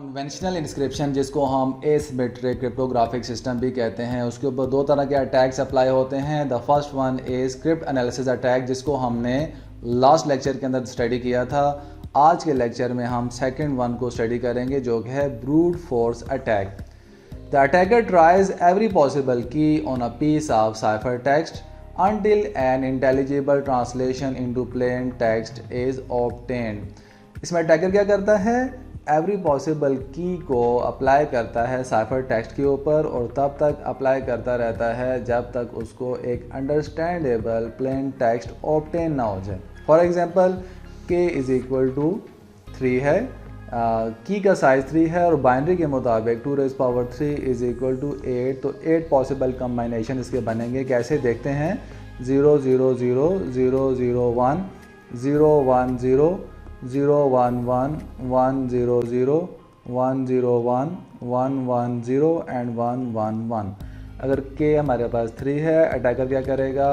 Conventional inscription जिसको हम asymmetric cryptographic system भी कहते हैं, उसके ऊपर दो तरह के अटैक्स अप्लाई होते हैं। The first one is script analysis attack, जिसको हमने लास्ट लेक्चर के अंदर स्टडी किया था। आज के लेक्चर में हम सेकंड वन को स्टडी करेंगे जो कि है brute force attack. The attacker tries every possible key on a piece of cipher text until an intelligible translation into plain text is obtained। इसमें अटैकर क्या करता है, एवरी पॉसिबल की को अप्लाई करता है साइफर टेक्स्ट के ऊपर और तब तक अप्लाई करता रहता है जब तक उसको एक अंडरस्टैंडेबल प्लेन टेक्स्ट ऑब्टेन ना हो जाए। For example k is equal to 3 है, की का साइज 3 है और बाइनरी के मुताबिक 2⁻³ इज़ इक्वल टू 8, तो 8 पॉसिबल कम्बाइनेशन इसके बनेंगे। कैसे देखते हैं, 0 0 0 0 0 1 0 1 0 0 1 1 1 0 0 1 0 1 1 1 0 एंड 1 1 1। अगर k हमारे पास 3 है, अटैकर क्या करेगा,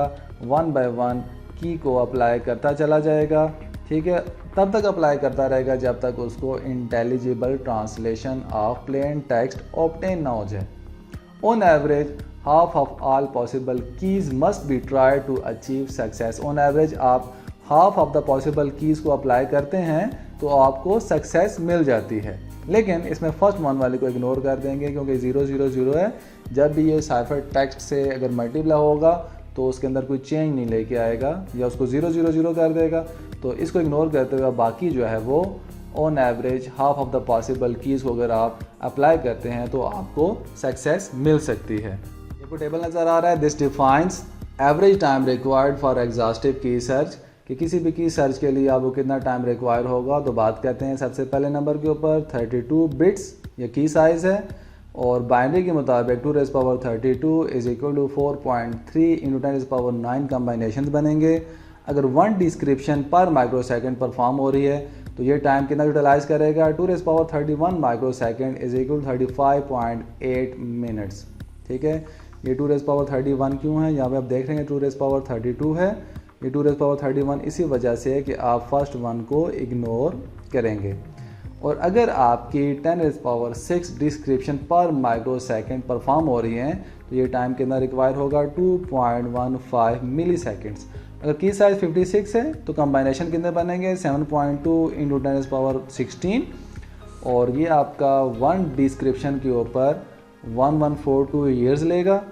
1 बाय 1 की को अप्लाई करता चला जाएगा। ठीक है, तब तक अप्लाई करता रहेगा जब तक उसको intelligible translation of plain text obtain ना हो जाए। On average half of all possible keys must be try to achieve success. On average आप half of the possible keys को अप्लाई करते हैं तो आपको सक्सेस मिल जाती है। लेकिन इसमें फर्स्ट वन वाले को इग्नोर कर देंगे क्योंकि 0 0 0 है। जब भी ये साइफर टेक्स्ट से अगर मल्टीप्लाई होगा तो उसके अंदर कोई चेंज नहीं लेके आएगा या उसको 0 0 0 कर देगा। तो इसको इग्नोर करते हुए बाकी जो है वो on average half of the possible keys को अगर आप अप्लाई करते हैं तो आपको सक्सेस मिल सकती है। ये टेबल नज़र आ रहा है, this defines average time required for exhaustive की सर्च, कि किसी भी की सर्च के लिए आपको कितना टाइम रिक्वायर होगा। तो बात करते हैं सबसे पहले नंबर के ऊपर 32 बिट्स ये की साइज़ है और बाइनरी के मुताबिक 2⁻32 इज़ इक्वल टू 4.3 × 10⁻9 कम्बाइनेशन बनेंगे। अगर 1 डिस्क्रिप्शन पर माइक्रो सेकेंड परफॉर्म हो रही है तो ये टाइम कितना यूटिलाइज करेगा, 2⁻31 micro second is equal 35.8 minutes. ठीक है, ये 2⁻31 क्यों है, यहाँ पे आप देख रहे हैं 2⁻32 है। ये 2⁻31 इसी वजह से है कि आप फर्स्ट वन को इग्नोर करेंगे। और अगर आपकी 10⁻6 डिस्क्रिप्शन पर माइक्रो सेकेंड परफॉर्म हो रही हैं तो ये टाइम कितना रिक्वायर होगा, 2.15 मिली सेकेंड्स। अगर की साइज 56 है तो कम्बाइनेशन कितने बनेंगे, 7.2 × 10⁻16 और ये आपका 1 डिस्क्रिप्शन के ऊपर 1142 ईयर्स लेगा।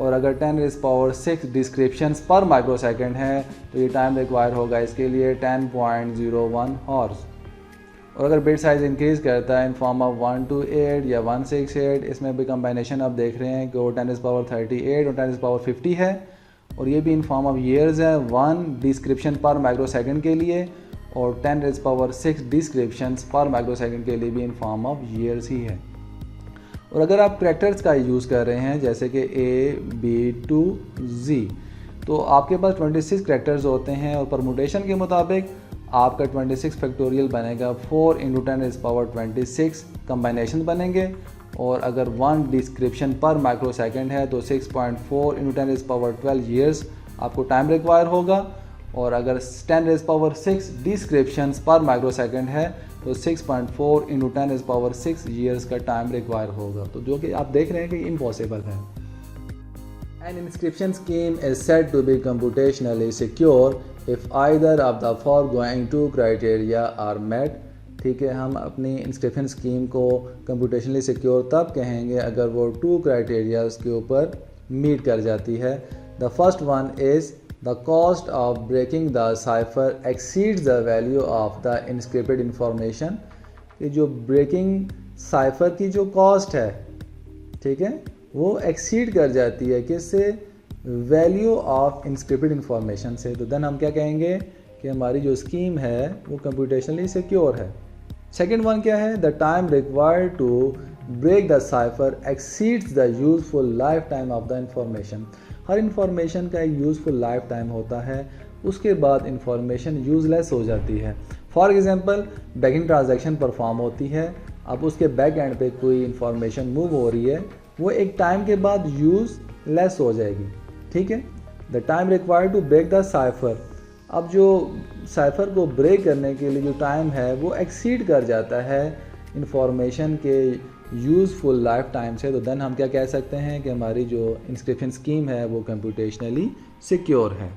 और अगर 10⁻6 डिस्क्रिप्शंस पर माइक्रो सेकेंड है तो ये टाइम रिक्वायर होगा इसके लिए 10.01 हॉर्स। और अगर बिट साइज़ इंक्रीज़ करता है इन फॉर्म ऑफ 128 या 168, इसमें भी कम्बाइनेशन आप देख रहे हैं कि वो 10⁻38 और 10⁻50 है और ये भी इन फॉर्म ऑफ ईयर्स है, 1 डिस्क्रिप्शन पर माइक्रो सेकेंड के लिए और 10⁻6 डिस्क्रिप्शंस पर माइक्रो सेकेंड के लिए भी in form of years he है। और अगर आप करैक्टर्स का यूज़ कर रहे हैं जैसे कि A B to Z तो आपके पास 26 करैक्टर्स होते हैं और परमुटेशन के मुताबिक आपका 26 फैक्टोरियल बनेगा 4 × 10⁻26 कम्बाइनेशन बनेंगे। और अगर 1 डिस्क्रिप्शन पर माइक्रो सेकेंड है तो 6.4 × 10⁻12 ईयर्स आपको टाइम रिक्वायर होगा। और अगर 10⁻6 डिस्क्रिप्शंस पर माइक्रो सेकेंड है तो 6.4 × 10⁻6 ईयर्स का टाइम रिक्वायर होगा। तो जो कि आप देख रहे हैं कि इम्पॉसिबल है। An inscription scheme is said to be computationally secure if either of the foregoing 2 criteria are met। ठीक है, हम अपनी इंस्क्रिप्शन स्कीम को कंप्यूटेशनली सिक्योर तब कहेंगे अगर वो 2 क्राइटेरियाज के ऊपर मीट कर जाती है। The first one is the cost of breaking the cipher exceeds the value of the inscripted information. कि जो ब्रेकिंग साइफर की जो कॉस्ट है, ठीक है, वो एक्सीड कर जाती है किससे, वैल्यू ऑफ इंस्क्रिप्टेड इंफॉर्मेशन से। तो देन हम क्या कहेंगे कि हमारी जो स्कीम है वो कंप्यूटेशनली सिक्योर है। सेकेंड वन क्या है, the time required to break the cipher exceeds the useful life time of the information. हर इंफॉर्मेशन का एक यूजफुल लाइफ टाइम होता है, उसके बाद इंफॉर्मेशन यूजलेस हो जाती है। For example banking transaction perform होती है, अब उसके बैक एंड पे कोई इंफॉर्मेशन मूव हो रही है, वो एक टाइम के बाद यूजलेस हो जाएगी। ठीक है, the time required to break the cipher, अब जो साइफर को ब्रेक करने के लिए जो टाइम है वो एक्सीड कर जाता है इंफॉर्मेशन के यूज़फुल लाइफ टाइम से, तो देन हम क्या कह सकते हैं कि हमारी जो इंस्क्रिप्शन स्कीम है वो कंप्यूटेशनली सिक्योर है।